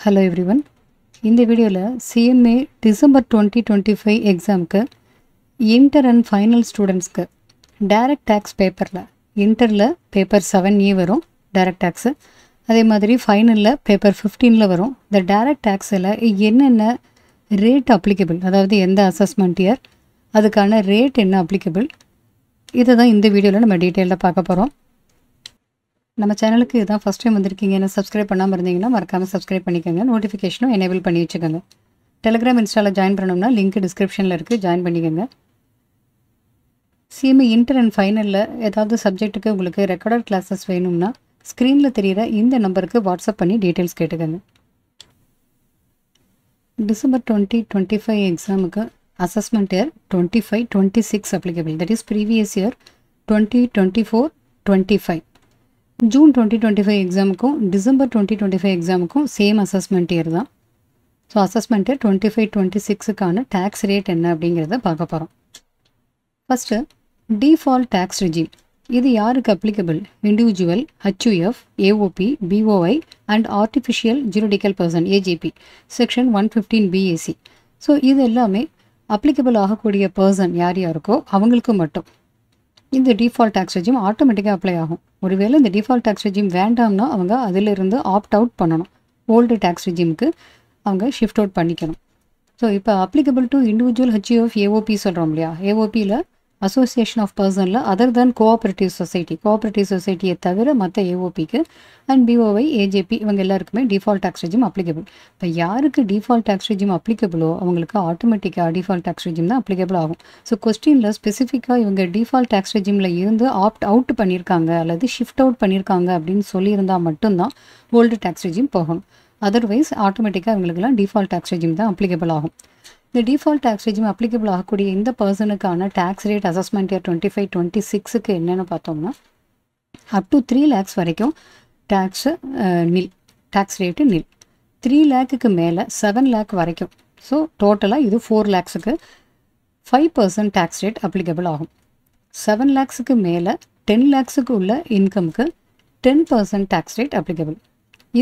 Hello everyone. In the video CMA December 2025 exam inter and final students direct tax paper inter paper 7A varum direct tax அதே மாதிரி ஃபைனல்ல paper 15ல வரும். the direct taxல என்னென்ன rate applicable அதாவது எந்த assessment year அதுக்கான rate என்ன applicable இத தான் இந்த வீடியோல நம்ம டீடைலா பார்க்க போறோம். நம்ம சேனலுக்கு இதான் ஃபர்ஸ்ட் டைம் வந்திருக்கீங்கன்னா சப்ஸ்கிரைப் பண்ணாம இருந்தீங்கன்னா மறக்காம சப்ஸ்கிரைப் பண்ணிக்கங்க. நோட்டிஃபிகேஷனும் எனேபிள் பண்ணி வச்சுக்கோங்க. Telegram இன்ஸ்டால ஜாயின் பண்ணனும்னா லிங்க் டிஸ்கிரிப்ஷன்ல இருக்கு, ஜாயின் பண்ணிக்கங்க. CMA இன்டர் அண்ட் ஃபைனல்ல ஏதாவது சப்ஜெக்ட்டுக்கு உங்களுக்கு ரெக்கார்டட் கிளாसेस வேணும்னா ஸ்கிரீன்ல தெரியுற இந்த நம்பருக்கு வாட்ஸ்அப் பண்ணி டீடைல்ஸ் கேட்டுக்கங்க. டிசம்பர் 2025 எக்ஸாமுக்கு assessment year 25-26 applicable, that is previous year 2024-25. June 2025 எக்ஸாமுக்கும் டிசம்பர் 2025 எக்ஸாமுக்கும் சேம் அசஸ்மெண்ட் இயர் தான். ஸோ அசஸ்மெண்ட் இயர் 25-26க்கான டேக்ஸ் ரேட் என்ன அப்படிங்கிறத பார்க்க போகிறோம். First default tax regime. இது யாருக்கு applicable? Individual, HUF, AOP, BOI and artificial juridical person AJP section 115 BAC. So இது எல்லாமே அப்ளிகபிள் ஆகக்கூடிய பர்சன் யார் யாருக்கோ அவங்களுக்கு மட்டும் இந்த டிஃபால்ட் டேக்ஸ் ரெஜிம் ஆட்டோமேட்டிக்காக அப்ளை ஆகும். ஒருவேளை இந்த டிஃபால்ட் டேக்ஸ் ரெஜிம் வேண்டாம்னா அவங்க அதிலிருந்து ஆப்ட் அவுட் பண்ணணும். ஓல்டு டேக்ஸ் ரெஜிமுக்கு அவங்க ஷிஃப்ட் அவுட் பண்ணிக்கணும். ஸோ இப்போ applicable to individual HUF AOP சொல்கிறோம் இல்லையா, AOPயில் அசோசியேஷன் ஆஃப் பர்சனில் அதர் தேன் கோஆப்ரேட்டிவ் சொசைட்டியை தவிர மற்ற AOPக்கு அண்ட் BOI AJP இவங்க எல்லாருக்குமே டிஃபால்ட் டேக்ஸ் ரெஜிம் அப்ளிகபிள். இப்போ யாருக்கு டிஃபால்ட் டேக்ஸ் ரெஜிம் அப்ளிகபிளோ அவங்களுக்கு ஆட்டோமேட்டிக்காக டிஃபால்ட் டேக்ஸ் ரெஜிம் தான் அப்ளிகபிள் ஆகும். ஸோ கொஸ்டினில் ஸ்பெசிஃபிக்காக இவங்க டிஃபால்ட் டேக்ஸ் ரெஜிமில் இருந்து ஆப்ட் அவுட் பண்ணியிருக்காங்க அல்லது ஷிஃப்ட் அவுட் பண்ணியிருக்காங்க அப்படின்னு சொல்லியிருந்தால் மட்டும்தான் ஓல்டு டேக்ஸ் ரெஜிம் போகணும். அதர்வைஸ் ஆட்டோமேட்டிக்காக இவங்களுக்குலாம் டிஃபால்ட் டேக்ஸ் ரெஜிம் தான் அப்ளிகபிள் ஆகும். இந்த டிஃபால்ட் டேக்ஸ் ரெஜிம் அப்ளிகபிள் ஆகக்கூடிய இந்த பர்சனுக்கான டேக்ஸ் ரேட் அசஸ்மெண்ட் இயர் 25-26க்கு என்னென்னு பார்த்தோம்னா அப் டு 3 lakhs வரைக்கும் டேக்ஸ் ரேட்டு நில். 3 lakhக்கு மேலே 7 lakh வரைக்கும், ஸோ டோட்டலாக இது 4 lakhsக்கு 5% டேக்ஸ் ரேட் அப்ளிகபிள் ஆகும். 7 lakhsக்கு மேலே 10 lakhsக்கு உள்ள இன்கம்க்கு 10% டேக்ஸ் ரேட் அப்ளிகபிள்.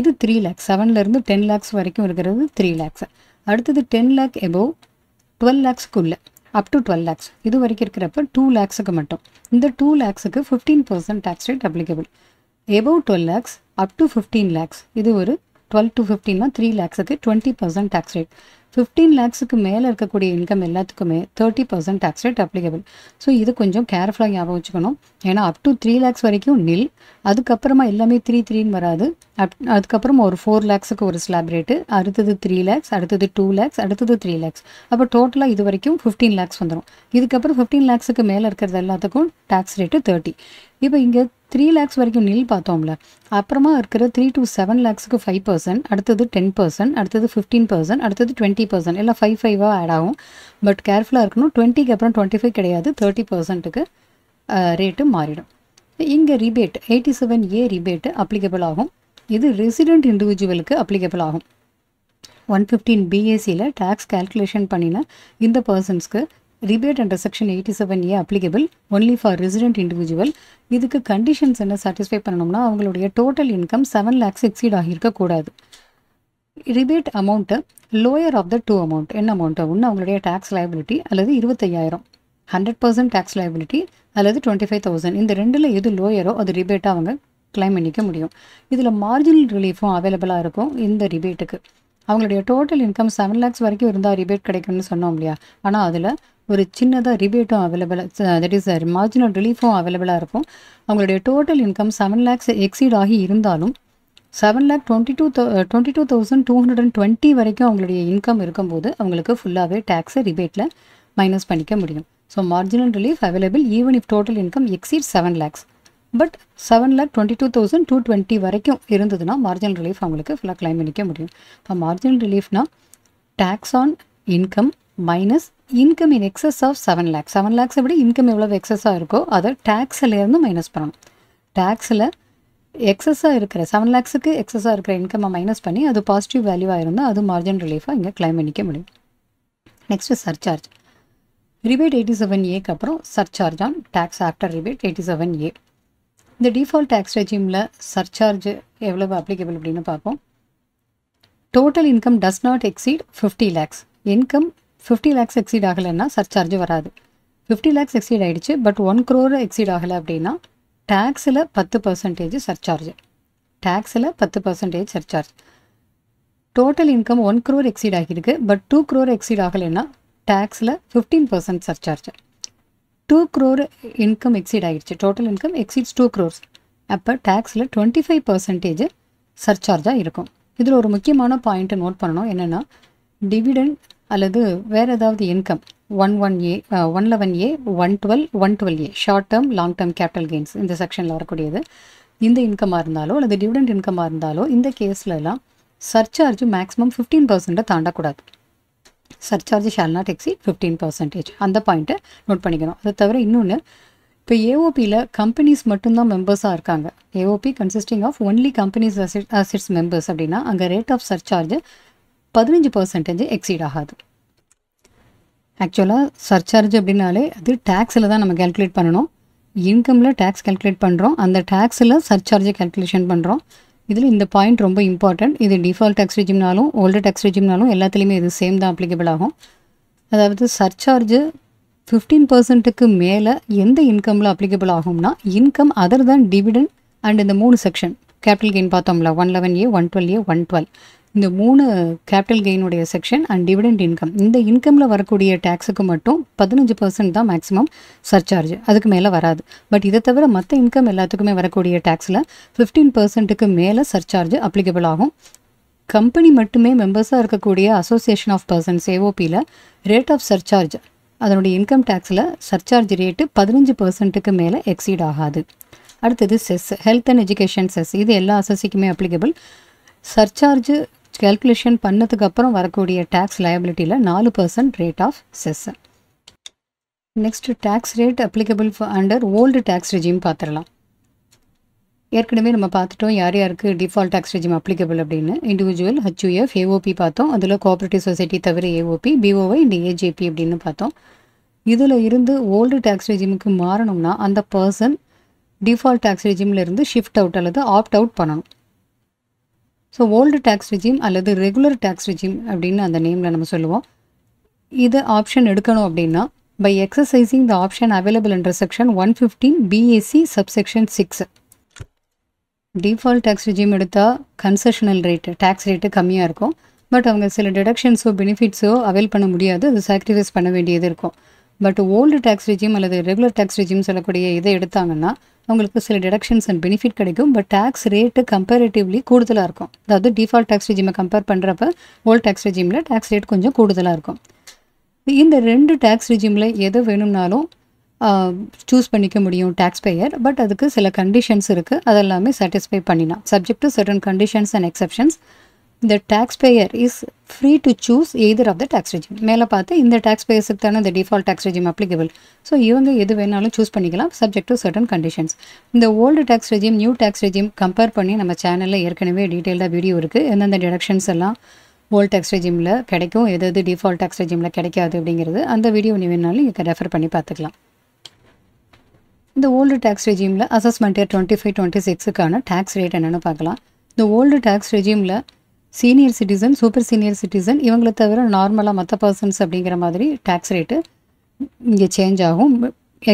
இது 3 lakhs, 7லேருந்து 10 lakhs வரைக்கும் இருக்கிறது 3 lakhs. அடுத்தது 10 lakh எபோவ் 12 lakhsக்குள்ள அப் டு 12 lakhs இது வரைக்கும் இருக்கிறப்ப 2 lakhsக்கு மட்டும் இந்த 2 lakhsக்கு 15% tax rate applicable. Above 12 lakhs up to 15 lakhs இது ஒரு 12 to 15னா 3 lakhsக்கு 20% டேக்ஸ் ரேட். 15 lakhsக்கு மேலே இருக்கக்கூடிய இன்கம் எல்லாத்துக்குமே 30% டேக்ஸ் ரேட் அப்ளிகபிள். ஸோ இது கொஞ்சம் கேர்ஃபுல்லாக ஞாபகம் வச்சுக்கணும். ஏன்னா அப் டு 3 lakhs வரைக்கும் நில், அதுக்கப்புறமா எல்லாமே 3-3ன்னு வராது. அதுக்கப்புறமா ஒரு 4 lakhsக்கு ஒரு ஸ்லாப் ரேட்டு, அடுத்தது 3 lakhs, அடுத்தது 2 lakhs, அடுத்தது 3 lakhs. அப்போ டோட்டலாக இது வரைக்கும் 15 lakhs வந்துடும். இதுக்கப்புறம் 15 lakhsக்கு மேலே இருக்கிறது எல்லாத்துக்கும் டேக்ஸ் ரேட்டு 30. இப்போ இங்கே 3 lakhs வரைக்கும் நில் பார்த்தோம்ல, அப்புறமா இருக்கிற 3 to 7 lakhsக்கு 5%, அடுத்தது 10%, அடுத்தது 15%, அடுத்தது 20%, எல்லாம் 5-5 ஆட் ஆகும். பட் கேர்ஃபுல்லாக இருக்கணும், 20க்கு அப்புறம் 25 கிடையாது, 30%க்கு ரேட்டு மாறிடும். இங்கே ரிபேட் 87A ரிபேட்டு அப்ளிகபிள் ஆகும். இது ரெசிடென்ட் இண்டிவிஜுவலுக்கு அப்ளிகபிள் ஆகும். 115 BACயில் டேக்ஸ் கேல்குலேஷன் பண்ணின இந்த பர்சன்ஸ்க்கு rebate under section 87A applicable only for resident individual. இதுக்கு கண்டிஷன்ஸ் என்ன சாட்டிஸ்ஃபை பண்ணணும்னா அவங்களுடைய டோட்டல் இன்கம் 7 lakhs எக்ஸீட் ஆகியிருக்கக்கூடாது. Rebate amount lower of the 2 amount என்ன அமௌண்ட்டு? ஒன்று அவங்களுடைய டேக்ஸ் லைபிலிட்டி அல்லது 25,000, 100% டேக்ஸ் லைபிலிட்டி அல்லது 25,000. இந்த ரெண்டில் எது லோயரோ அது ரிபேட்டாக அவங்க கிளைம் பண்ணிக்க முடியும். இதில் மார்ஜினல் ரிலீஃபும் அவைலபிளாக இருக்கும் இந்த ரிபேட்டுக்கு. அவங்களுடைய டோட்டல் இன்கம் 7 lakhs வரைக்கும் இருந்தால் ரிபேட் கிடைக்கும்னு சொன்னோம் இல்லையா, ஆனால் அதில் ஒரு சின்னதாக ரிபேட்டும் அவைலபிளாக, தட் இஸ் மார்ஜினல் ரிலீஃபும் அவைலபிளாக இருக்கும். அவங்களுடைய டோட்டல் இன்கம் 7 lakhs எக்ஸீட் ஆகி இருந்தாலும் 7,22,220 வரைக்கும் அவங்களுடைய இன்கம் இருக்கும்போது அவங்களுக்கு ஃபுல்லாகவே டேக்ஸை ரிபேட்டில் மைனஸ் பண்ணிக்க முடியும். So marginal relief available even if total income exceed 7 lakhs. But 7,22,220 வரைக்கும் இருந்ததுன்னா மார்ஜினல் ரிலீஃப் அவங்களுக்கு ஃபுல்லாக கிளைம் பண்ணிக்க முடியும். இப்போ மார்ஜினல் ரிலீஃப்னா tax on income minus income in excess of 7 lakhs. 7 lakhs விட இன்கம் எவ்வளோ எக்ஸஸாக இருக்கோ அதை டேக்ஸ்லேருந்து மைனஸ் பண்ணணும். டேக்ஸில் எக்ஸஸாக இருக்கிற 7 lakhsக்கு எக்ஸஸாக இருக்கிற இன்கம்மை மைனஸ் பண்ணி அது பாசிட்டிவ் வேல்யூவாக இருந்தால் அது மார்ஜினல் ரிலீஃபாக இங்கே கிளைம் பண்ணிக்க முடியும். Next surcharge. ரிபேட் 87Aக்கு அப்புறம் surcharge on tax after rebate 87A. இந்த டிஃபால்ட் டேக்ஸ் ரெஜிமில் சர்சார்ஜ் எவ்வளவு அப்ளிகபிள் அப்படின்னு பார்ப்போம். Total income does not exceed 50 lakhs. Income 50 lakhs exceed ஆகலைன்னா சர்சார்ஜ் வராது. 50 lakhs எக்ஸீட் ஆகிடுச்சு பட் 1 crore எக்ஸீட் ஆகலை அப்படின்னா டேக்ஸில் 10% சர்சார்ஜ். டேக்ஸில் 10% surcharge. Total income 1 crore exceed ஆகியிருக்கு பட் 2 crore எக்ஸீட் ஆகலைன்னா டேக்ஸில் 15% சர்சார்ஜ். 2 crore இன்கம் எக்ஸீட் ஆகிடுச்சு. Total income exceeds 2 crores. அப்போ டேக்ஸில் 25% சர்சார்ஜாக இருக்கும். இதில் ஒரு முக்கியமான பாயிண்ட்டை நோட் பண்ணணும். என்னென்னா டிவிடெண்ட் அல்லது வேறு ஏதாவது income 11A 112 112A short term long term capital gains இந்த செக்ஷனில் வரக்கூடியது. இந்த இன்கமாக இருந்தாலோ அல்லது டிவிடெண்ட் இன்கமாக இருந்தாலோ இந்த கேஸ்லலாம் சர்சார்ஜ் மேக்ஸிமம் 15% தாண்டக்கூடாது. Surcharge shall not exceed 15%. அந்த பாயிண்ட்டை நோட் பண்ணிக்கணும். அதை தவிர இன்னொன்று, இப்போ ஏஓபியில் கம்பெனிஸ் மட்டும்தான் மெம்பர்ஸாக இருக்காங்க. AOP consisting of only companies assets members அப்படின்னா அங்கே ரேட் ஆஃப் சர்சார்ஜ் 15% எக்ஸீட் ஆகாது. ஆக்சுவலாக சர்சார்ஜ் அப்படின்னாலே அது டேக்ஸில் தான் நம்ம கேல்குலேட் பண்ணணும். இன்கமில் டேக்ஸ் கேல்குலேட் பண்ணுறோம், அந்த டேக்ஸில் சர்சார்ஜை கேல்குலேஷன் பண்ணுறோம். இதில் இந்த பாயிண்ட் ரொம்ப இம்பார்ட்டன்ட். இது டிஃபால்ட் டேக்ஸ் ரெஜிம்னாலும் ஓல்டு டேக்ஸ் ரெஜிம்னாலும் எல்லாத்துலேயுமே இது சேம் தான் அப்ளிகபிள் ஆகும். அதாவது சர்சார்ஜ் 15%க்கு மேலே எந்த இன்கமில் அப்ளிகபிள் ஆகும்னா இன்கம் அதர் தான் டிவிடெண்ட் அண்ட் இந்த 3 செக்ஷன் கேபிட்டல் கெயின் பார்த்தோம்ல 111A 112A 112 இந்த 3 கேபிட்டல் கெயினுடைய செக்ஷன் அண்ட் டிவிடெண்ட் இன்கம், இந்த இன்கமில் வரக்கூடிய டேக்ஸுக்கு மட்டும் 15% தான் மேக்ஸிமம் சர்சார்ஜ், அதுக்கு மேலே வராது. பட் இதை தவிர மற்ற இன்கம் எல்லாத்துக்குமே வரக்கூடிய டேக்ஸில் 15%க்கு மேலே சர்சார்ஜ் அப்ளிகபிள் ஆகும். கம்பெனி மட்டுமே மெம்பர்ஸாக இருக்கக்கூடிய அசோசியேஷன் ஆஃப் பர்சன்ஸ் ஏஓபியில் ரேட் ஆஃப் சர்சார்ஜ் அதனுடைய இன்கம் டேக்ஸில் சர்சார்ஜ் ரேட்டு 15%க்கு மேலே எக்ஸீட் ஆகாது. அடுத்தது cess, health and education cess. இது எல்லா அசோசிக்குமே அப்ளிகபிள். சர்சார்ஜ் கேல்குலேஷன் பண்ணதுக்கு அப்புறம் வரக்கூடிய டேக்ஸ் லயபிலிட்டியில் 4% rate of cess. Next tax rate applicable under old tax regime பார்த்துடலாம். ஏற்கனவே நம்ம பார்த்துட்டோம் யார் யாருக்கு டிஃபால்ட் டேக்ஸ் ரெஜிம் அப்ளிகபிள் அப்படின்னு. இண்டிவிஜுவல், ஹச்யூஎஃப், ஏஓபி பார்த்தோம். அதில் கோஆப்ரேட்டிவ் சொசைட்டி தவிர ஏஓபி, பிஓஒய் இந்த ஏஜேபி அப்படின்னு பார்த்தோம். இதில் இருந்து ஓல்டு டேக்ஸ் ரெஜிமுக்கு மாறணும்னா அந்த பர்சன் டிஃபால்ட் டேக்ஸ் ரெஜிமில் இருந்து ஷிஃப்ட் அவுட் அல்லது ஆப்ட் அவுட் பண்ணணும். ஸோ ஓல்டு டேக்ஸ் ரெஜிம் அல்லது ரெகுலர் டேக்ஸ் ரெஜிம் அப்படின்னு அந்த நேமில் நம்ம சொல்லுவோம். இது ஆப்ஷன் எடுக்கணும் அப்படின்னா by exercising the option available under section 115 BAC subsection 6. Default tax regime எடுத்தால் கன்செஷனல் ரேட்டு டேக்ஸ் ரேட்டு கம்மியாக இருக்கும். பட் அவங்க சில டிடக்ஷன்ஸோ பெனிஃபிட்ஸோ அவைல் பண்ண முடியாது, அது சாக்ரிஃபைஸ் பண்ண வேண்டியது இருக்கும். பட் ஓல்டு டேக்ஸ் ரெஜிம் அல்லது ரெகுலர் டேக்ஸ் ரெஜிம் சொல்லக்கூடிய இதை எடுத்தாங்கன்னா அவங்களுக்கு சில டிடக்ஷன்ஸ் அண்ட் பெனிஃபிட் கிடைக்கும். பட் டேக்ஸ் ரேட்டு கம்பேரிட்டிவ்லி கூடுதலாக இருக்கும். அதாவது டிஃபால்ட் டேக்ஸ் ரெஜிமை கம்பேர் பண்ணுறப்ப ஓல்டு டேக்ஸ் ரெஜிமில் டேக்ஸ் ரேட் கொஞ்சம் கூடுதலாக இருக்கும். இந்த 2 டேக்ஸ் ரெஜிமில் எது வேணும்னாலும் சூஸ் பண்ணிக்க முடியும் டேக்ஸ் பேயர். பட் அதுக்கு சில கண்டிஷன்ஸ் இருக்குது, அதெல்லாமே சாட்டிஸ்ஃபை பண்ணினா subject to certain conditions and exceptions. இந்த tax payer is free to choose either of the tax regime. மேலே பார்த்து இந்த டேக்ஸ் பேயர்ஸுக்கு தானே இந்த default tax regime applicable. So இவங்க எது வேணாலும் சூஸ் பண்ணிக்கலாம் சப்ஜெக்ட் டு சர்டன் கண்டிஷன்ஸ். இந்த old tax regime new tax regime compare பண்ணி நம்ம சேனலில் ஏற்கனவே டீட்டெயிலாக வீடியோ இருக்குது. எந்தெந்த டிடக்ஷன்ஸ் எல்லாம் ஓல்டு டேக்ஸ் ரெஜிமில் கிடைக்கும், எது டிஃபால்ட் டேக்ஸ் ரெஜிமில் கிடைக்காது அப்படிங்கிறது அந்த வீடியோ நீ வேணாலும் நீங்கள் ரெஃபர் பண்ணி பார்த்துக்கலாம். இந்த ஓல்டு டேக்ஸ் ரெஜிமில் அசஸ்மெண்ட் இயர் 25-26க்கான டேக்ஸ் ரேட் என்னென்னு பார்க்கலாம். இந்த ஓல்டு டேக்ஸ் ரெஜிமில் senior citizen, super senior citizen இவங்களை தவிர நார்மலாக மற்ற பர்சன்ஸ் அப்படிங்கிற மாதிரி டேக்ஸ் ரேட்டு இங்கே சேஞ்ச் ஆகும்.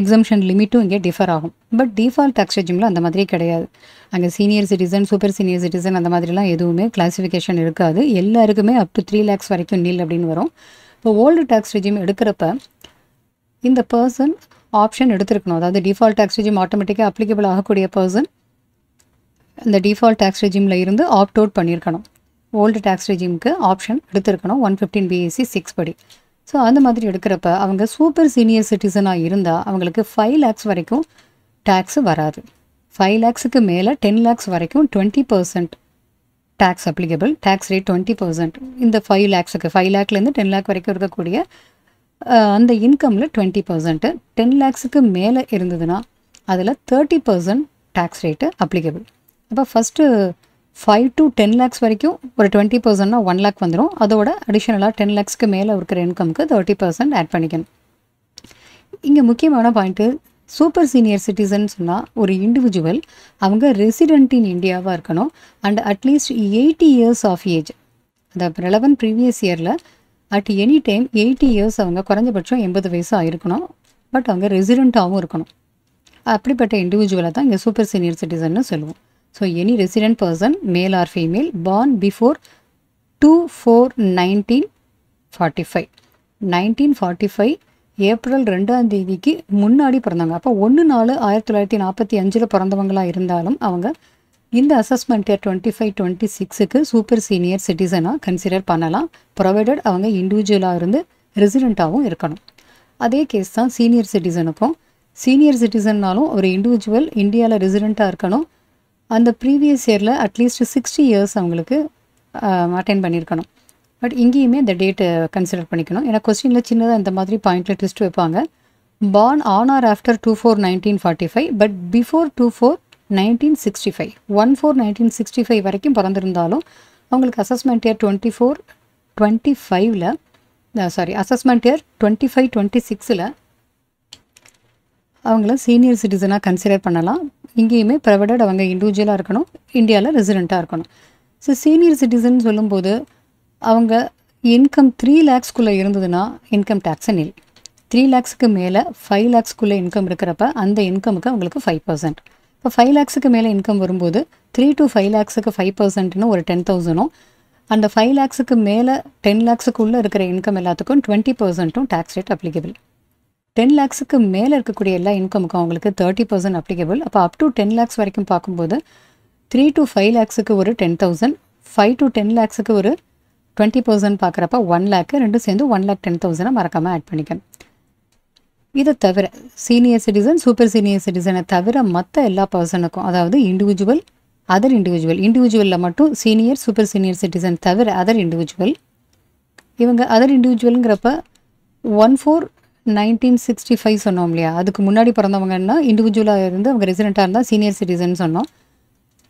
எக்ஸம்ஷன் லிமிட்டும் இங்கே டிஃபர் ஆகும். பட் டிஃபால்ட் டேக்ஸ் ரெஜிமில் அந்த மாதிரி கிடையாது. அங்கே senior citizen, super senior citizen அந்த மாதிரிலாம் எதுவுமே கிளாஸிஃபிகேஷன் இருக்காது. எல்லாருக்குமே அப் டு 3 lakhs வரைக்கும் நில் அப்படின்னு வரும். இப்போ ஓல்டு டேக்ஸ் ரெஜிம் எடுக்கிறப்ப இந்த பர்சன் ஆப்ஷன் எடுத்துருக்கணும். அதாவது டிஃபால்ட் டேக்ஸ் ரெஜிம் ஆட்டோமேட்டிக்காக அப்ளிகபிள் ஆகக்கூடிய பர்சன் இந்த டிஃபால்ட் டேக்ஸ் ரெஜிமில் இருந்து ஆப்ட் அவுட் பண்ணியிருக்கணும். ஓல்டு டேக்ஸ் ரெஜிமுக்கு ஆப்ஷன் எடுத்துருக்கணும் 115 BAC 6 படி. ஸோ அந்த மாதிரி எடுக்கிறப்ப அவங்க சூப்பர் சீனியர் சிட்டிசனாக இருந்தால் அவங்களுக்கு 5 lakhs வரைக்கும் டேக்ஸு வராது. 5 lakhsக்கு மேலே 10 lakhs வரைக்கும் 20% டேக்ஸ் அப்ளிகபிள். Tax rate 20%. இந்த 5 lakhsக்கு 5 lakhலேருந்து 10 lakh வரைக்கும் இருக்கக்கூடிய அந்த இன்கமில் 20%. 10 lakhsக்கு மேலே இருந்ததுன்னா அதில் 30% டேக்ஸ் ரேட்டு அப்ளிகபிள். அப்போ ஃபஸ்ட்டு 5 to 10 lakhs வரைக்கும் ஒரு 20%னா 1 lakh வந்துடும். அதோட அடிஷ்னலாக 10 lakhsக்கு மேலே இருக்கிற இன்கம்க்கு 30% ஆட் பண்ணிக்கணும். இங்கே முக்கியமான பாயிண்ட்டு சூப்பர் சீனியர் சிட்டிசன் சொன்னால் ஒரு இண்டிவிஜுவல் அவங்க ரெசிடென்ட் இன் இந்தியாவாக இருக்கணும் and at least 80 years of age. அந்த ரெலவென்ட் ப்ரீவியஸ் இயரில் அட் எனி டைம் 80 இயர்ஸ் அவங்க குறைஞ்சபட்சம் 80 வயசு ஆயிருக்கணும். பட் அவங்க ரெசிடெண்ட்டாகவும் இருக்கணும். அப்படிப்பட்ட இண்டிவிஜுவலை தான் இங்கே சூப்பர் சீனியர் சிட்டிசன்னு சொல்லுவோம். So any resident person male or female born before 2/4/1945 1945 April 2ஆம் தேதிக்கு முன்னாடி பிறந்தாங்க. அப்போ 1/4/1945 பிறந்தவங்களாக இருந்தாலும் அவங்க இந்த அசஸ்மெண்ட் இயர் 25-26க்கு சூப்பர் சீனியர் சிட்டிசனாக கன்சிடர் பண்ணலாம். ப்ரொவைடட் அவங்க இண்டிவிஜுவலாக இருந்து ரெசிடெண்ட்டாகவும் இருக்கணும். அதே கேஸ் தான் சீனியர் சிட்டிசனுக்கும். சீனியர் சிட்டிசன்னாலும் ஒரு இண்டிவிஜுவல் இந்தியாவில் ரெசிடெண்ட்டாக இருக்கணும். அந்த ப்ரீவியஸ் இயரில் அட்லீஸ்ட் 60 இயர்ஸ் அவங்களுக்கு அட்டென்ட் பண்ணியிருக்கணும். பட் இங்கேயுமே இந்த டேட்டு கன்சிடர் பண்ணிக்கணும். ஏன்னா கொஸ்டினில் சின்னதாக இந்த மாதிரி பாயிண்டில் ட்விஸ்ட் வைப்பாங்க. Born on or after 2/4/1945 but before 2/4/1965 1/4/1965 வரைக்கும் பிறந்திருந்தாலும் அவங்களுக்கு அசஸ்மெண்ட் இயர் 24-25ல் அசஸ்மெண்ட் இயர் 25-26ல் அவங்கள சீனியர் சிட்டிசனாக கன்சிடர் பண்ணலாம். இங்கேயுமே ப்ரொவைடட் அவங்க இண்டிவிஜுவலாக இருக்கணும், இந்தியாவில் ரெசிடெண்ட்டாக இருக்கணும். ஸோ சீனியர் சிட்டிசன் சொல்லும்போது அவங்க இன்கம் 3 lakhsக்குள்ளே இருந்ததுன்னா இன்கம் டேக்ஸை நில். 3 lakhsக்கு மேலே 5 lakhsக்குள்ளே இன்கம் இருக்கிறப்ப அந்த இன்கமுக்கு அவங்களுக்கு 5%. இப்போ 5 lakhsக்கு மேலே இன்கம் வரும்போது 3 to 5 lakhsக்கு 5%ன்னு ஒரு 10,000ம், அந்த 5 lakhsக்கு மேலே 10 lakhsக்குள்ளே இருக்கிற இன்கம் எல்லாத்துக்கும் 20% டேக்ஸ் ரேட் அப்ளிகபிள். 10 lakhsக்கு மேலே இருக்கக்கூடிய எல்லா இன்கமுக்கும் அவங்களுக்கு 30% அப்ளிகபிள். அப்போ அப் டு 10 lakhs வரைக்கும் பார்க்கும்போது 3 to 5 lakhsக்கு ஒரு 10,000, 5 to 10 lakhsக்கு ஒரு 20% பார்க்குறப்ப 1 lakh, ரெண்டும் சேர்ந்து 1,10,000 மறக்காமல் ஆட் பண்ணிக்கணும். இதை தவிர சீனியர் சிட்டிசன் சூப்பர் சீனியர் சிட்டிசனை தவிர மற்ற எல்லா பர்சனுக்கும், அதாவது இண்டிவிஜுவல் அதர் இண்டிவிஜுவலில் மட்டும் சீனியர் சூப்பர் சீனியர் சிட்டிசன் தவிர அதர் இண்டிவிஜுவல், இவங்க அதர் இண்டிவிஜுவலுங்கிறப்ப 1/4/1965 சொன்னோம் இல்லையா, அதுக்கு முன்னாடி பிறந்தவங்கன்னா இண்டிவிஜுவலாக இருந்து அவங்க ரெசிடெண்ட்டாக இருந்தால் சீனியர் சிட்டிசன் சொன்னோம்.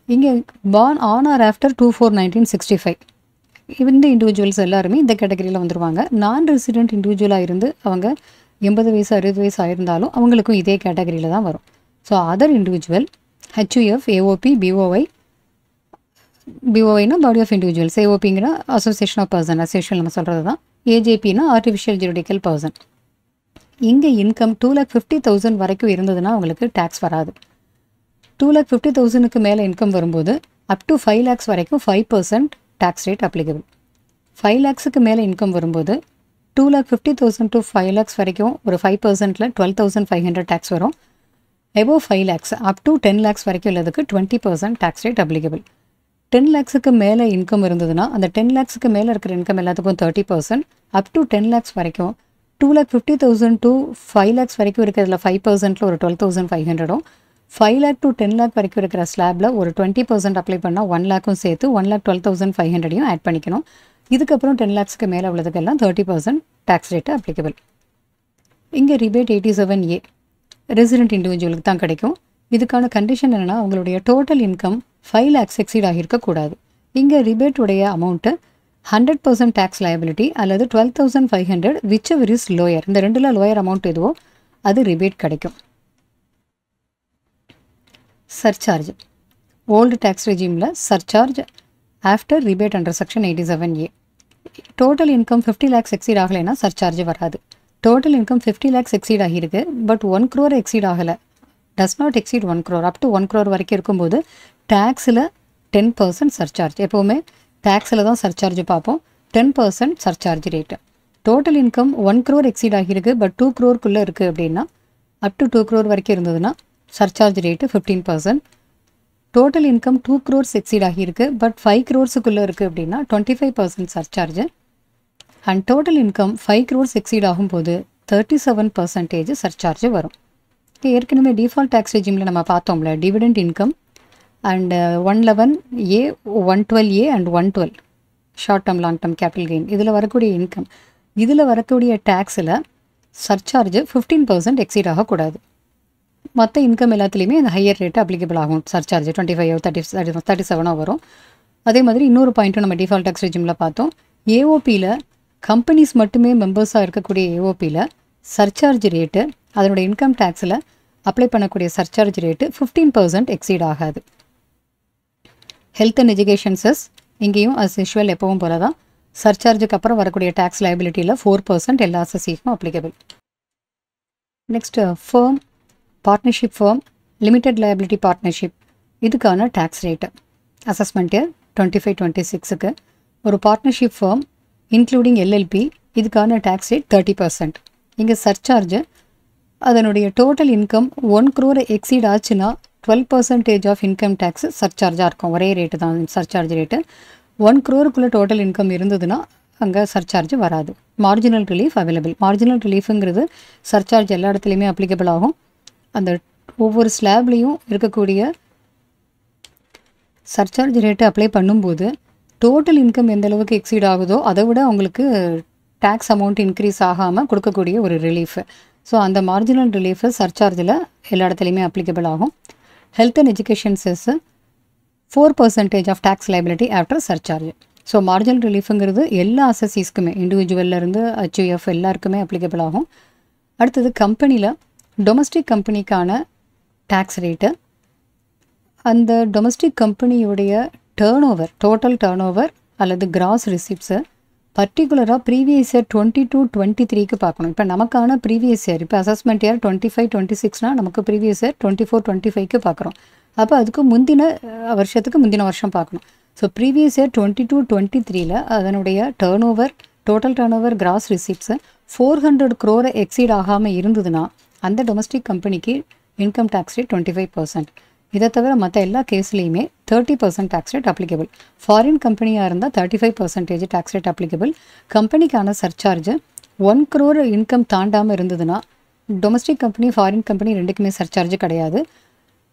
இங்கே பார்ன் ஆன் ஆர் ஆஃப்டர் 2/4/1965 இந்த இண்டிவிஜுவல்ஸ் எல்லாருமே இந்த கேட்டகரியில் வந்துடுவாங்க. நான் ரெசிடென்ட் இண்டிவிஜுவலாக இருந்து அவங்க 80 வயசு 60 வயசு ஆயிருந்தாலும் அவங்களுக்கும் இதே கேட்டகரியில் தான் வரும். ஸோ அதர் இண்டிவிஜுவல் HUF, AOP, BOIனா பாடி ஆஃப் இண்டிவிஜுவல்ஸ், AOPங்கிற அசோசியேஷன் ஆஃப் பர்சன், அசோசியேஷன் நம்ம சொல்கிறது தான். AJPனா ஆர்டிஃபிஷியல் ஜுரிடிக்கல் பர்சன். இங்கே இன்கம் 2,50,000 வரைக்கும் இருந்ததுன்னா அவங்களுக்கு டேக்ஸ் வராது. 2,50,000க்கு மேலே இன்கம் வரும்போது அப் டு 5 lakhs வரைக்கும் 5% டேக்ஸ் ரேட் அப்ளிகபிள். 5 lakhsக்கு மேலே இன்கம் வரும்போது 2,50,000 to 5 lakhs வரைக்கும் ஒரு 5%ல் 12,500 டேக்ஸ் வரும். above 5 lakhs up to 10 lakhs வரைக்கும் உள்ளதுக்கு 20% டேக்ஸ் ரேட் அப்ளிகபிள். 10 lakhsக்கு மேலே இன்கம் இருந்ததுன்னா அந்த 10 lakhsக்கு மேலே இருக்கிற இன்கம் எல்லாத்துக்கும் 30%, அப் டு 10 lakhs வரைக்கும் 2,50,000 to 5 lakhs வரைக்கும் இருக்கிறதுல 5%ல் ஒரு 12,500ம், 5 lakh to 10 lakh வரைக்கும் இருக்கிற ஸ்லாபில் ஒரு 20% அப்ளை பண்ணால் 1 lakhம் சேர்த்து 1,12,500யும் ஆட் பண்ணிக்கணும். இதுக்கப்புறம் 10 lakhsக்கு மேலே உள்ளதுக்கெல்லாம் 30% டேக்ஸ் ரேட்டு அப்ளிகபிள். இங்கே ரிபேட் 87A ரெசிடென்ட் இண்டிவிஜுவலுக்கு தான் கிடைக்கும். இதுக்கான கண்டிஷன் என்னென்னா அவங்களுடைய டோட்டல் இன்கம் 5 lakhs எக்ஸீட் ஆகியிருக்கக்கூடாது. இங்கே ரிபேட்டுடைய அமௌண்ட்டு 100% டேக்ஸ் லயபிலிட்டி அல்லது 12,500 விச் எவர் இஸ் லோயர். இந்த ரெண்டில் லோயர் அமௌண்ட் எதுவோ அது ரிபேட் கிடைக்கும். சர்சார்ஜ் ஓல்டு டேக்ஸ் ரெஜிமில் surcharge after rebate under section 87A. Total income 50 lakhs exceed ஆகலைன்னா சர்சார்ஜ் வராது. டோட்டல் இன்கம் 50 lakhs எக்ஸீட் ஆகியிருக்கு, பட் 1 crore எக்ஸீட் ஆகலை, does not exceed 1 crore, up to 1 crore வரைக்கும் இருக்கும்போது டேக்ஸில் 10% சர்சார்ஜ். எப்போவுமே டேக்ஸில் தான் சர்சார்ஜ் பார்ப்போம். 10% surcharge rate. Total income 1 crore exceed ஆகியிருக்கு, பட் 2 crore இருக்குது அப்படின்னா அப் டு 2 crore வரைக்கும் இருந்ததுன்னா surcharge rate 15%. Total income 2 crores exceed ஆகியிருக்கு, பட் 5 crores இருக்குது அப்படின்னா 25% surcharge. And total income 5 crores exceed ஆகும்போது 37% சர்சார்ஜ் வரும். ஏற்கனவே டிஃபால்ட் டேக்ஸ் ரெஜிமில் நம்ம பார்த்தோம்ல, dividend income and 111A, 112A and 112 short term long term capital gain, இதில் வரக்கூடிய இன்கம், இதில் வரக்கூடிய டேக்ஸில் சர்சார்ஜ் 15% எக்ஸீட் ஆகக்கூடாது. மற்ற இன்கம் எல்லாத்துலேயுமே அந்த ஹையர் ரேட்டு அப்ளிகபிள் ஆகும். சர்சார்ஜ் 25 37 வரும். அதே மாதிரி இன்னொரு பாயிண்ட்டும் நம்ம டிஃபால்ட் டேக்ஸ் ரெஜிமில் பார்த்தோம். ஏஓபியில் கம்பெனிஸ் மட்டுமே மெம்பர்ஸாக இருக்கக்கூடிய ஏஓபியில் சர்சார்ஜ் ரேட்டு அதனுடைய இன்கம் டேக்ஸில் அப்ளை பண்ணக்கூடிய சர்சார்ஜ் ரேட்டு 15% எக்ஸீட் ஆகாது. ஹெல்த் அண்ட் எஜுகேஷன் செஸ் இங்கேயும் அஸ் யூஷுவல் எப்பவும் போல தான் சர்சார்ஜுக்கு அப்புறம் வரக்கூடிய டேக்ஸ் லைபிலிட்டியில் 4% எல்லா அசஸிக்கும் applicable. Next firm, partnership firm, limited liability partnership இதுக்கான டேக்ஸ் ரேட்டு அசஸ்மெண்ட் இயர் 25-26க்கு. ஒரு பார்ட்னர்ஷிப் ஃபேர்ம் இன்க்ளூடிங் எல்எல்பி இதுக்கான டேக்ஸ் ரேட் 30%. இங்கே சர்சார்ஜ் அதனுடைய டோட்டல் இன்கம் 1 crore எக்ஸீட் ஆச்சுன்னா 12% ஆஃப் இன்கம் டேக்ஸ் சர்சார்ஜாக இருக்கும். ஒரே ரேட்டு தான் surcharge rate. 1 crore total income இருந்ததுன்னா அங்கே சர்சார்ஜ் வராது. Marginal relief available. மார்ஜினல் ரிலீஃபுங்கிறது சர்சார்ஜ் எல்லா இடத்துலையுமே அப்ளிகபிள் ஆகும். அந்த ஒவ்வொரு ஸ்லாப்லேயும் இருக்கக்கூடிய சர்சார்ஜ் ரேட்டு அப்ளை பண்ணும்போது டோட்டல் இன்கம் எந்த அளவுக்கு எக்ஸீட் ஆகுதோ அதை விட அவங்களுக்கு டேக்ஸ் அமௌண்ட் இன்க்ரீஸ் ஆகாமல் கொடுக்கக்கூடிய ஒரு ரிலீஃப். ஸோ அந்த மார்ஜினல் ரிலீஃபு சர்சார்ஜில் எல்லா இடத்துலையுமே அப்ளிகபிள் ஆகும். Health and education cess 4% of tax liability after surcharge. So marginal ரிலீஃபுங்கிறது எல்லா அசஸீஸ்க்குமே இண்டிவிஜுவல்லேருந்து HUF எல்லாருக்குமே அப்ளிகபிள் ஆகும். அடுத்தது கம்பெனியில் டொமஸ்டிக் கம்பெனிக்கான டேக்ஸ் ரேட்டு அந்த டொமஸ்டிக் கம்பெனியுடைய டோட்டல் டேர்ன் ஓவர் அல்லது கிராஸ் ரிசிப்ட்ஸு பர்டிகுலராக ப்ரீவியஸ் இயர் 22-23க்கு பார்க்கணும். இப்போ நமக்கான ப்ரீவியஸ் இயர் இப்போ அசஸ்மெண்ட் இயர் 25-26னா நமக்கு ப்ரீவியஸ் இயர் 24-25க்கு பார்க்குறோம். அப்போ அதுக்கு முந்தின வருஷத்துக்கு முந்தின வருஷம் பார்க்கணும். ஸோ ப்ரீவியஸ் இயர் 22-23ல் அதனுடைய total turnover gross receipts 400 crore exceed ஆகாமல் இருந்ததுன்னா அந்த டொமஸ்டிக் கம்பெனிக்கு இன்கம் டேக்ஸ் ரேட் 25%. இதை தவிர மற்ற எல்லா கேஸ்லேயுமே 30% டேக்ஸ் ரேட் அப்ளிகபிள். ஃபாரின் கம்பெனியாக இருந்தால் 35% டேக்ஸ் ரேட் அப்ளிகபிள். கம்பெனிக்கான சர்சார்ஜ் 1 crore இன்கம் தாண்டாமல் இருந்ததுன்னா டொமஸ்டிக் கம்பெனி ஃபாரின் கம்பெனி ரெண்டுக்குமே சர்சார்ஜ் கிடையாது.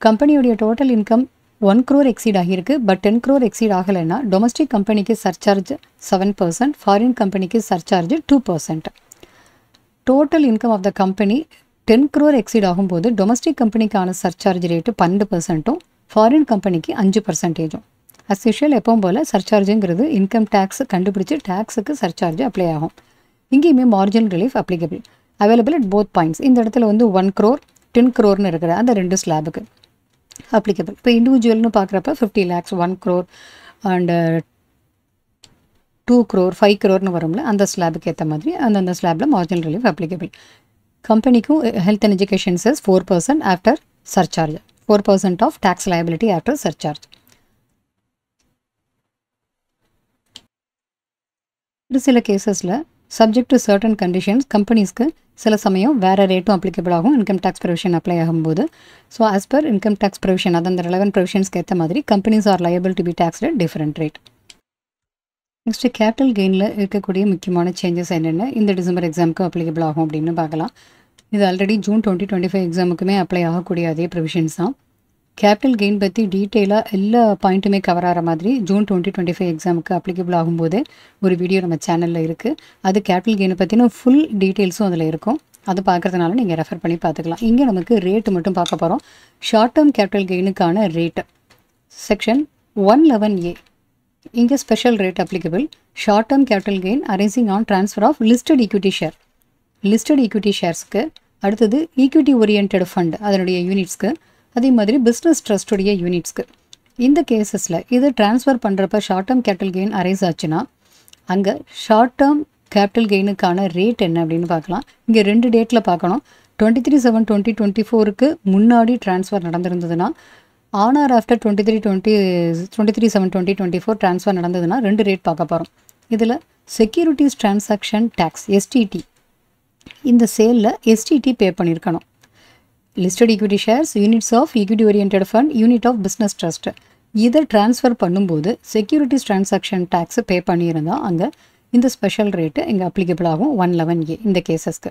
கம்பெனியுடைய டோட்டல் இன்கம் 1 crore எக்ஸீட் ஆகியிருக்கு, பட் 10 crore எக்ஸீட் ஆகலைன்னா டொமஸ்டிக் கம்பெனிக்கு சர்சார்ஜ் 7%, ஃபாரின் கம்பெனிக்கு surcharge 2%. Total income of the company 10 crore exceed ஆகும்போது டொமஸ்டிக் கம்பெனிக்கான சர்சார்ஜ் ரேட்டு 12%, ஃபாரின் கம்பெனிக்கு 5%. அஸ் யூஷுவல் எப்பவும் போல் சர்சார்ஜுங்கிறது இன்கம் டேக்ஸ் கண்டுபிடிச்சி டேக்ஸுக்கு சர்சார்ஜ் அப்ளை ஆகும். இங்கேயுமே marginal relief available at both points. இந்த இடத்துல வந்து 1 crore 10 crore இருக்கிற அந்த ரெண்டு ஸ்லாபுக்கு அப்ளிகபிள். இப்போ இண்டிவிஜுவல்னு பார்க்குறப்ப 50 lakhs 1 crore and 2 crore 5 crore வரும்ல, அந்த ஸ்லாபுக்கு ஏற்ற மாதிரி அந்தந்த ஸ்லாபில் மார்ஜினல் ரிலீஃப் அப்ளிகபிள். கம்பெனிக்கும் health and education cess 4% after surcharge, 4% of tax liability after surcharge. ஒரு சில கேசஸில் சப்ஜெக்ட் டு சர்டன் கண்டிஷன்ஸ் கம்பெனிஸ்க்கு சில சமயம் வேறு ரேட்டும் அப்ளிகபிள் ஆகும் இன்கம் டேக்ஸ் ப்ரொவிஷன் அப்ளை ஆகும்போது. So as per income tax provision அந்த ரெலவென்ட் ப்ரொவிஷன்ஸ்க்கு ஏற்ற மாதிரி companies are liable to be tax rate different rate. Next capital கெயினில் இருக்கக்கூடிய முக்கியமான சேஞ்சஸ் என்னென்ன இந்த டிசம்பர் எக்ஸாமுக்கு அப்ளிகபிள் ஆகும் அப்படின்னு பார்க்கலாம். இது ஆல்ரெடி ஜூன் 2025 எக்ஸாமுக்குமே அப்ளை ஆகக்கூடிய அதே ப்ரொவிஷன்ஸ் தான். கேபிட்டல் கெயின் பற்றி டீட்டெயிலாக எல்லா பாயிண்ட்டுமே கவர் ஆகிற மாதிரி ஜூன் 2025 எக்ஸாமுக்கு அப்ளிகபிள் ஆகும்போது ஒரு வீடியோ நம்ம சேனலில் இருக்குது. அது கேபிட்டல் கெயினை பற்றின ஃபுல் டீட்டெயில்ஸும் அதில் இருக்கும். அது பார்க்குறதுனால நீங்கள் ரெஃபர் பண்ணி பார்த்துக்கலாம். இங்கே நமக்கு ரேட்டு மட்டும் பார்க்க போகிறோம். ஷார்ட் டேர்ம் கேபிட்டல் கெயினுக்கான ரேட்டு செக்ஷன் 111A. இங்கே special rate applicable. Short term capital gain arising on transfer of listed equity share. Listed equity ஷேர்ஸ்க்கு அடுத்தது ஈக்விட்டி ஓரியன்ட் ஃபண்ட் அதனுடைய யூனிட்ஸ்க்கு, அதே மாதிரி பிஸ்னஸ் ட்ரஸ்ட்டுடைய யூனிட்ஸ்க்கு. இந்த கேசஸில் இது ட்ரான்ஸ்ஃபர் பண்ணுறப்ப short term capital gain arise ஆச்சுன்னா அங்கே ஷார்ட் டேர்ம் கேபிட்டல் கெயினுக்கான ரேட் என்ன அப்படின்னு பார்க்கலாம். இங்கே 2 டேட்டில் பார்க்கணும். 23/7/2024க்கு முன்னாடி ட்ரான்ஸ்ஃபர் நடந்திருந்ததுன்னா, ஆன் ஆர் ஆஃப்டர் 23/7/2024 ட்ரான்ஸ்ஃபர் நடந்ததுன்னா 2 ரேட் பார்க்க போகிறோம். இதில் செக்யூரிட்டிஸ் டிரான்சாக்ஷன் டேக்ஸ் STT, இந்த சேலில் STT பே பண்ணியிருக்கணும். Listed equity shares, units of equity orient fund, unit of business trust இதை ட்ரான்ஸ்ஃபர் பண்ணும்போது செக்யூரிட்டிஸ் டிரான்சாக்ஷன் டேக்ஸ் பே பண்ணியிருந்தால் அங்கே இந்த ஸ்பெஷல் ரேட்டு இங்கே அப்ளிகபிள் ஆகும் 111A இந்த கேசஸ்க்கு.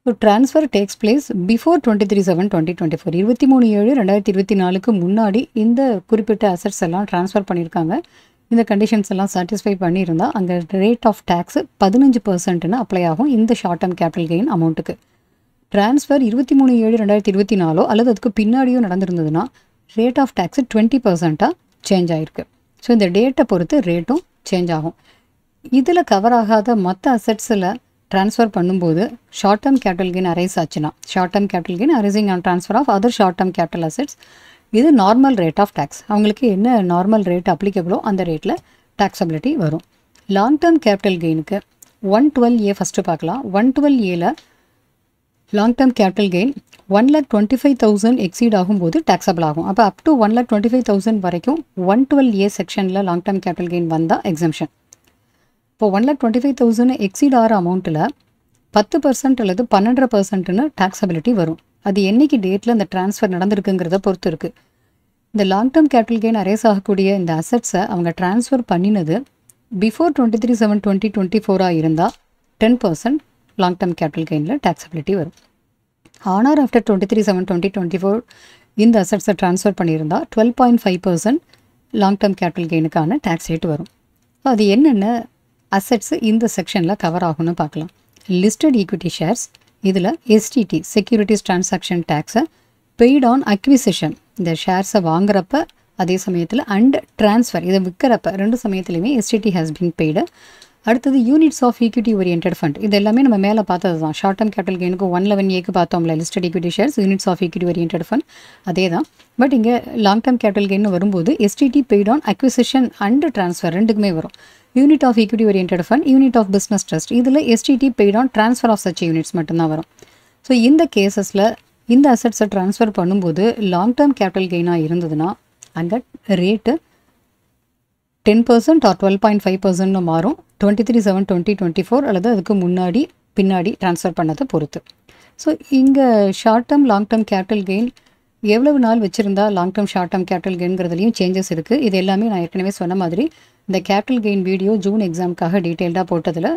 So transfer takes place before 23/7/2024, 23/7/2024க்கு முன்னாடி இந்த குறிப்பிட்ட அசட்ஸ் எல்லாம் ட்ரான்ஸ்ஃபர் பண்ணியிருக்காங்க. இந்த கண்டிஷன்ஸ் எல்லாம் சாட்டிஸ்ஃபை பண்ணியிருந்தால் அங்கே ரேட் ஆஃப் டேக்ஸ் 15% அப்ளை ஆகும் இந்த ஷார்ட் டேர்ம் கேபிட்டல் கெயின் அமௌண்ட்டுக்கு. ட்ரான்ஸ்ஃபர் 23/7/2024 அல்லது அதுக்கு பின்னாடியோ நடந்திருந்ததுன்னா ரேட் ஆஃப் டேக்ஸ் 20% சேஞ்ச் ஆகிருக்கு. ஸோ இந்த டேட்டை பொறுத்து ரேட்டும் சேஞ்ச் ஆகும். இதில் கவர் ஆகாத மற்ற அசட்ஸில் ட்ரான்ஸ்ஃபர் பண்ணும்போது short term capital gain arise ஆச்சுன்னா, short term capital gain arising on transfer of other short term capital assets, இது நார்மல் ரேட் ஆஃப் டேக்ஸ். அவங்களுக்கு என்ன நார்மல் ரேட் அப்ளிகபிளோ அந்த ரேட்டில் டேக்ஸபிலிட்டி வரும். லாங் டேர்ம் கேபிட்டல் கெயினுக்கு 112A ஃபஸ்ட்டு பார்க்கலாம். 112Aல long term capital gain 1,25,000 exceed ஆகும்போது டேக்ஸபிள் ஆகும். அப்போ அப் டு 1,25,000 வரைக்கும் 112A செக்ஷனில் லாங் டேர்ம் கேபிட்டல் கெயின் வந்தால் எக்ஸம்ஷன். இப்போ 1,25,000 எக்ஸீட் ஆகிற அமௌண்ட்டில் 10% அல்லது 12% டேக்ஸபிலிட்டி வரும். அது என்னைக்கு டேட்டில் இந்த ட்ரான்ஸ்ஃபர் நடந்திருக்குங்கிறத பொறுத்து இருக்குது. இந்த long term capital gain arise ஆகக்கூடிய இந்த அசட்ஸை அவங்க ட்ரான்ஸ்ஃபர் பண்ணினது பிஃபோர் 23/7/2024 இருந்தால் 10% லாங் டேர்ம் கேபிட்டல் கெயினில் டேக்ஸபிலிட்டி வரும். ஆனால் ஆஃப்டர் 23/7/2024 இந்த அசட்ஸை ட்ரான்ஸ்ஃபர் பண்ணியிருந்தால் 12.5% லாங் டேர்ம் கேபிட்டல் கெயினுக்கான டேக்ஸ் ரேட் வரும். அது என்னென்ன அசட்ஸு இந்த செக்ஷனில் கவர் ஆகும்னு பார்க்கலாம். லிஸ்டட் ஈக்விட்டி ஷேர்ஸ், இதில் எஸ்டிடி செக்யூரிட்டிஸ் டிரான்சாக்ஷன் டேக்ஸை பெய்ட் ஆன் அக்விசிஷன், இந்த ஷேர்ஸை வாங்குறப்ப அதே சமயத்தில் அண்ட் ட்ரான்ஸ்ஃபர் இதை விற்கிறப்ப ரெண்டு சமயத்துலையுமே எஸ்டிடி ஹேஸ் பீன் பெய்டு. அடுத்தது units of equity orient fund, இது எல்லாமே நம்ம மேலே பார்த்தது தான். ஷார்ட் டேர்ம் கேபிட்டல் கெயினுக்கு 111Aக்கு பார்த்தோம்ல, listed equity shares, units of equity orient fund அதே தான். பட் இங்கே லாங் டேர்ம் கேபிட்டல் கெயின் வரும்போது STT paid on acquisition and transfer ரெண்டுக்குமே வரும். Unit of equity orient fund, unit of business trust, இதில் STT paid on transfer of such units மட்டும்தான் வரும். So இந்த கேசஸில் இந்த அசட்ஸை ட்ரான்ஸ்ஃபர் பண்ணும்போது லாங் டேர்ம் கேபிட்டல் கெயினாக இருந்ததுன்னா அங்கே ரேட்டு 10% ஆர் 12.5% மாறும். 23/7/2024 அல்லது அதுக்கு முன்னாடி பின்னாடி ட்ரான்ஸ்ஃபர் பண்ணதை பொறுத்து. ஸோ இங்கே short term long term capital gain எவ்வளவு நாள் வச்சுருந்தா long term short term capital கெயின்ங்கிறதுலையும் சேஞ்சஸ் இருக்குது. இது எல்லாமே நான் ஏற்கனவே சொன்ன மாதிரி இந்த கேபிட்டல் கெயின் வீடியோ ஜூன் எக்ஸாமுக்காக டீட்டெயில்டாக போட்டதில்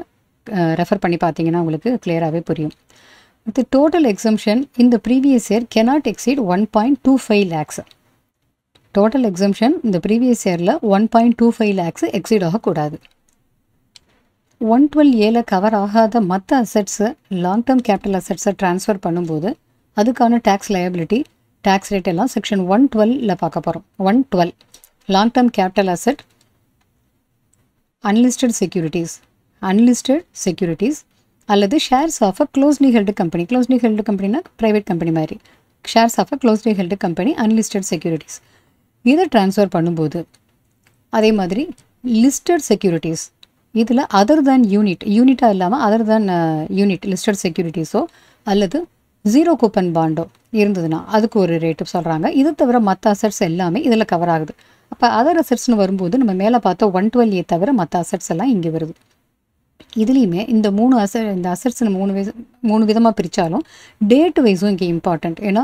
ரெஃபர் பண்ணி பார்த்தீங்கன்னா உங்களுக்கு கிளியராகவே புரியும். அடுத்து டோட்டல் எக்ஸம்ஷன் இந்த previous year cannot exceed 1.25 lakhs. Total exemption இந்த ப்ரீவியஸ் இயரில் 1.25 lakhs எக்ஸீட் ஆகக்கூடாது. 112Aல கவர் ஆகாத மற்ற அசட்ஸு லாங் டேர்ம் கேபிட்டல் அசட்ஸை ட்ரான்ஸ்ஃபர் பண்ணும்போது அதுக்கான டேக்ஸ் லயபிலிட்டி டேக்ஸ் ரேட் எல்லாம் செக்ஷன் 112ல் பார்க்க போகிறோம். 112 long term capital asset, unlisted securities அல்லது shares of a closely held company. Closely held கம்பெனினா ப்ரைவேட் கம்பெனி மாதிரி. Shares of a closely held company, unlisted securities, இதை ட்ரான்ஸ்ஃபர் பண்ணும்போது அதே மாதிரி லிஸ்டட் செக்யூரிட்டிஸ் இதில் அதர் தேன் யூனிட்டாக இல்லாமல் அதர் தேன் யூனிட் லிஸ்டட் செக்யூரிட்டிஸோ அல்லது ஜீரோ கூப்பன் பாண்டோ இருந்ததுன்னா அதுக்கு ஒரு ரேட்டு சொல்கிறாங்க. இது தவிர மற்ற அசட்ஸ் எல்லாமே இதில் கவர் ஆகுது. அப்போ அதர் அசட்ஸ்னு வரும்போது நம்ம மேலே பார்த்தா 112A தவிர மற்ற அசட்ஸ் எல்லாம் இங்கே வருது. இதுலேயுமே இந்த இந்த அசட்ஸ் மூணு விதமாக பிரித்தாலும் டேட் வைஸும் இங்கே இம்பார்ட்டண்ட். ஏன்னா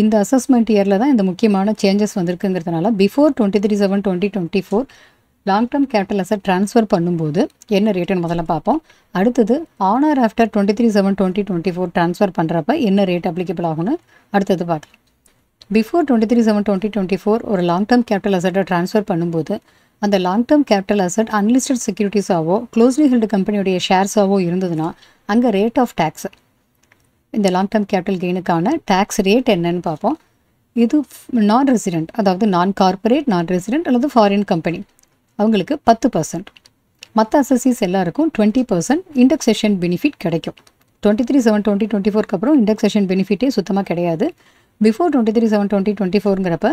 இந்த அசஸ்மெண்ட் இயரில் தான் இந்த முக்கியமான சேஞ்சஸ் வந்திருக்குங்கிறதுனால before 23/7/2024 long term capital asset transfer பண்ணும்போது என்ன ரேட்டுன்னு முதல்ல பார்ப்போம். அடுத்தது ஆன் ஆர் ஆஃப்டர் 23/7/2024 ட்ரான்ஸ்ஃபர் பண்ணுறப்ப என்ன ரேட் அப்ளிகபிள் ஆகும்னு அடுத்தது பார்க்கலாம். பிஃபோர் 23/7/2024 ஒரு லாங் டேர்ம் கேபிட்டல் அசட்டை ட்ரான்ஸ்ஃபர் பண்ணும்போது அந்த long term capital asset unlisted செக்யூரிட்டிஸாவோ க்ளோஸ்லி ஹெல்டு கம்பெனியுடைய ஷேர்ஸாவோ இருந்ததுன்னா அங்கே ரேட் ஆஃப் டேக்ஸ் இந்த லாங் டேர்ம் கேபிட்டல் கெயினுக்கான டேக்ஸ் ரேட் என்னன்னு பார்ப்போம். இது நான் ரெசிடென்ட், அதாவது நான் கார்பரேட், நான் ரெசிடென்ட் அல்லது ஃபாரின் கம்பெனி அவங்களுக்கு 10%. மற்ற அசஸீஸ் எல்லாருக்கும் 20% இண்டெக்ஸேஷன் பெனிஃபிட் கிடைக்கும். 23/7/2024 அப்புறம் இண்டெக்ஸேஷன் பெனிஃபிட்டே சுத்தமாக கிடையாது. பிஃபோர் 23/7/2024ங்கிறப்ப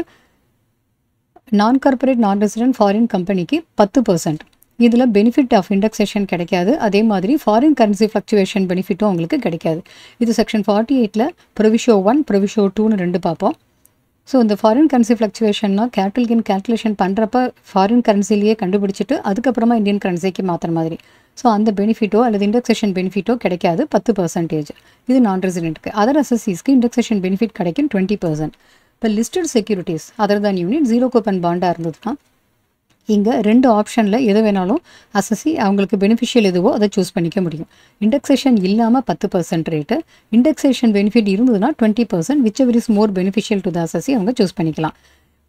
நான் கார்பரேட், நான் ரெசிடென்ட், ஃபாரின் கம்பெனிக்கு 10%. இதில் பெனிஃபிட் ஆஃப் இண்டெக்ஸேஷன் கிடைக்காது. அதே மாதிரி ஃபாரின் கரன்சி ஃப்ளக்சுவேஷன் பெனிஃபிட்டும் அவங்களுக்கு கிடைக்காது. இது செக்ஷன் 48ல் ப்ரொவிஷோ 1 ப்ரொவிஷோ 2ன்னு ரெண்டு பார்ப்போம். ஸோ இந்த ஃபாரின் கரன்சி ஃப்ளக்சுவேஷன்னா கேபிட்டல் கெயின் கேல்குலேஷன் பண்ணுறப்ப ஃபாரின் கரன்சிலேயே கண்டுபிடிச்சிட்டு அதுக்கப்புறமா இந்தியன் கரன்சிக்கு மாற்றுற மாதிரி. ஸோ அந்த பெனிஃபிட்டோ அல்லது இண்டெக்ஸேஷன் பெனிஃபிட்டோ கிடைக்காது 10%. இது நான் ரெசிடென்ட்க்கு. அதர் அசஸீஸ்க்கு இண்டெக்ஸேஷன் பெனிஃபிட் கிடைக்கும் 20%. இப்போ லிஸ்டட் செக்யூரிட்டிஸ் அதர் தான் யூனிட் ஜீரோ கூப்பன் பாண்டாக இருந்ததுன்னா இங்கே ரெண்டு ஆப்ஷனில் எது வேணாலும் அசஸி அவங்களுக்கு பெனிஃபிஷியல் எதுவோ அதை சூஸ் பண்ணிக்க முடியும். இண்டெக்ஸேஷன் இல்லாமல் 10% ரேட்டு, இண்டெக்ஸேஷன் பெனிஃபிட் இருந்ததுன்னா 20%, which ever is more beneficial to the அசஸி அவங்க சூஸ் பண்ணிக்கலாம்.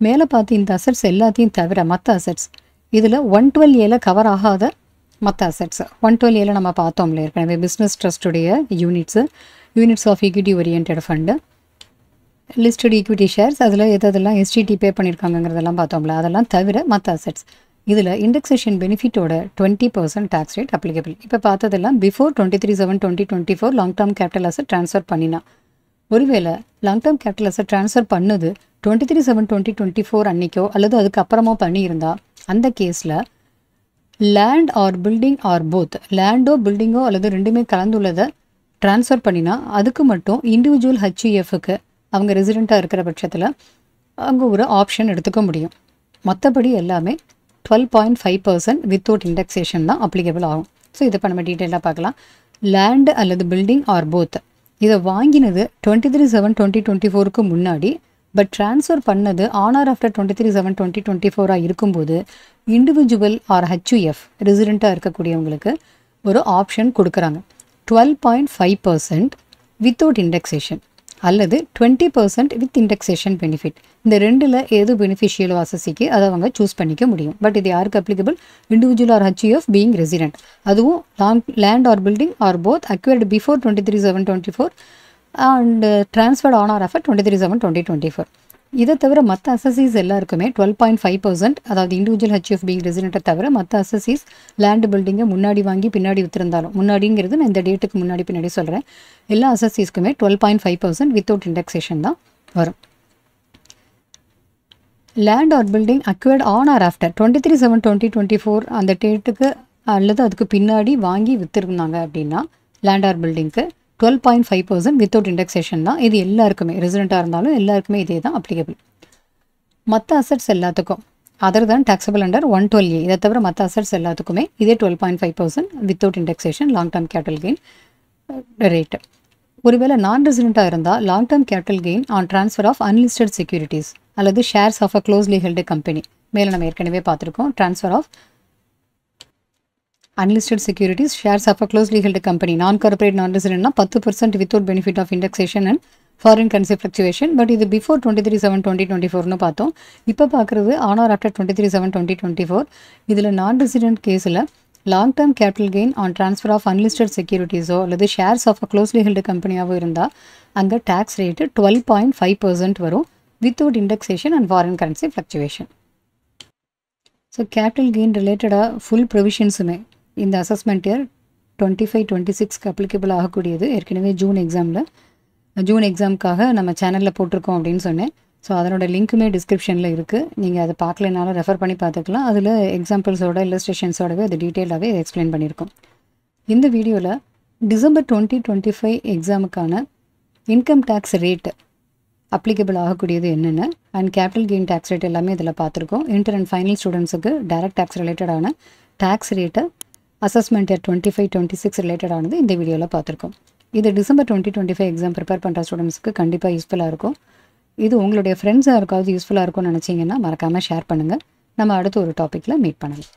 மேலே பார்த்து இந்த அசட்ஸ் எல்லாத்தையும் தவிர மற்ற அசட்ஸ் இதில் 112Aல கவர் ஆகாத மற்ற அசட்ஸ் 112Aல நம்ம பார்த்தோம்ல ஏற்கனவே பிஸ்னஸ் ட்ரஸ்டுடைய units of equity orient fund, listed equity shares, அதில் எதெல்லாம் எஸ்டிடி பே பண்ணியிருக்காங்கிறதெல்லாம் பார்த்தோம்ல, அதெல்லாம் தவிர மற்ற அசட்ஸ் இதில் இண்டெக்ஸேஷன் பெனிஃபிட்டோட 20% டேக்ஸ் ரேட் அப்ளிகபிள். இப்போ பார்த்ததெல்லாம் before 23/7/2024 long term capital asset transfer பண்ணினா. ஒருவேளை long term capital asset transfer பண்ணது 23/7/2024 அன்னைக்கோ அல்லது அதுக்கப்புறமா பண்ணியிருந்தா அந்த கேஸில் land or building or both, லேண்டோ பில்டிங்கோ அல்லது ரெண்டுமே கலந்துள்ளதை ட்ரான்ஸ்ஃபர் பண்ணினா அதுக்கு மட்டும் இண்டிவிஜுவல் ஹெச்இஎஃப்க்கு அவங்க ரெசிடெண்ட்டாக இருக்கிற பட்சத்தில் அங்கே ஒரு ஆப்ஷன் எடுத்துக்க முடியும். மற்றபடி எல்லாமே 12.5% வித்தவுட் இண்டெக்ஸேஷன் தான் அப்ளிகபிள் ஆகும். ஸோ இதை இப்போ நம்ம டீட்டெயிலாக பார்க்கலாம். லேண்டு அல்லது பில்டிங் ஆர் போத் இதை வாங்கினது 23/7/2024 முன்னாடி, பட் ட்ரான்ஸ்ஃபர் பண்ணது ஆன் ஆர் ஆஃப்டர் 23/7/2024 இருக்கும்போது இண்டிவிஜுவல் ஆர் ஹெச்யூஎஃப் ரெசிடெண்ட்டாக இருக்கக்கூடியவங்களுக்கு ஒரு ஆப்ஷன் கொடுக்குறாங்க. 12.5% வித்தவுட் இண்டெக்ஸேஷன் அல்லது 20% வித் இண்டெக்ஸேஷன் பெனிஃபிட். இந்த ரெண்டில் எது பெனிஃபிஷியலோ அசசிக்கு அதை அவங்க சூஸ் பண்ணிக்க முடியும். பட் இது யாருக்கு applicable? Individual or HUF being resident. அதுவும் land or building or both acquired before 23/7/24 and transferred on or after 23/7/2024. இதை தவிர மற்ற அசசிஸ் எல்லாருக்குமே 12.5%, அதாவது இண்டிவிஜுவல் ஹெச்யூஎஃப் பீயிங் ரெசிடெண்ட்டை தவிர மற்ற அசசிஸ் லேண்டு பில்டிங்கை முன்னாடி வாங்கி பின்னாடி வித்திருந்தாலும், முன்னாடிங்கிறது நான் இந்த டேட்டுக்கு முன்னாடி பின்னாடி சொல்கிறேன், எல்லா அசசிஸ்க்குமே 12.5% வித்தவுட் இண்டெக்ஸேஷன் தான் வரும். Land or building acquired on or after 23/7/2024 அந்த டேட்டுக்கு அல்லது அதுக்கு பின்னாடி வாங்கி வித்திருந்தாங்க அப்படின்னா லேண்ட் ஆர் பில்டிங்க்கு 12.5% வித்தவுட் இண்டெக்ஸேஷன் தான். இது எல்லாருக்குமே ரெசிடெண்ட்டாக இருந்தாலும் எல்லாருக்குமே இதே தான் அப்ளிகபிள். மற்ற அசட்ஸ் எல்லாத்துக்கும் அதர் தான் டாக்ஸபிள் அண்டர் 112A, இதை தவிர மற்ற அசட்ஸ் எல்லாத்துக்குமே இதே 12.5% without indexation long term capital gain rate. ஒருவேளை நான் ரெசிடெண்ட்டாக இருந்தால் long term capital gain on transfer of unlisted securities அல்லது shares of a closely held company, மேலே நம்ம ஏற்கனவே பார்த்துருக்கோம். Transfer of unlisted securities, shares of a closely held company, non-corporate, non-resident, 10% without benefit of indexation and foreign currency fluctuation. But இது before 23/7/2024 பார்த்தோம். இப்போ பார்க்குறது on or after 23/7/2024. இதில் non-resident கேஸில் long term capital gain on transfer of unlisted செக்யூரிட்டிஸோ அல்லது shares of a closely held கம்பெனியாகவோ இருந்தால் அங்கே டேக்ஸ் ரேட்டு 12.5% வரும் without indexation and foreign currency fluctuation. So capital gain ரிலேட்டடாக ஃபுல் ப்ரொவிஷன்ஸுமே இந்த அசஸ்மெண்ட் இயர் 25-26க்கு அப்ளிகபிள் ஆகக்கூடியது. ஏற்கனவே ஜூன் எக்ஸாமுக்காக நம்ம சேனலில் போட்டிருக்கோம் அப்படின்னு சொன்னேன். ஸோ அதனோட லிங்க்குமே டிஸ்கிரிப்ஷனில் இருக்குது. நீங்கள் அதை பார்க்கலனாலும் ரெஃபர் பண்ணி பார்த்துக்கலாம். அதில் எக்ஸாம்பிள்ஸோட இல்லஸ்ட்ரேஷன்ஸோடவே அது டீட்டெயிலாகவே எக்ஸ்பிளைன் பண்ணியிருக்கோம். இந்த வீடியோவில் டிசம்பர் 2025 எக்ஸாமுக்கான இன்கம் டேக்ஸ் ரேட்டு அப்ளிகபிள் ஆகக்கூடியது என்னென்ன and capital gain tax rate எல்லாமே இதில் பார்த்துருக்கோம். இன்டர் அண்ட் ஃபைனல் ஸ்டூடெண்ட்ஸுக்கு டைரக்ட் டேக்ஸ் ரிலேட்டடான டேக்ஸ் ரேட்டை அசஸ்மெண்ட் இயர் 25-26 ரிலேட்டடானது இந்த வீடியோவில் பார்த்துருக்கோம். இது டிசம்பர் 2025 எக்ஸாம் ப்ரிப்பேர் பண்ணுற ஸ்டூடெண்ட்ஸ்க்கு கண்டிப்பாக யூஸ்ஃபுல்லாக இருக்கும். இது உங்களுடைய ஃப்ரெண்ட்ஸாக யாருக்காவது யூஸ்ஃபுல்லாக இருக்கும்னு நினச்சிங்கன்னா மறக்காமல் ஷேர் பண்ணுங்கள். நம்ம அடுத்த ஒரு டாப்பிக்கில் மீட் பண்ணலாம்.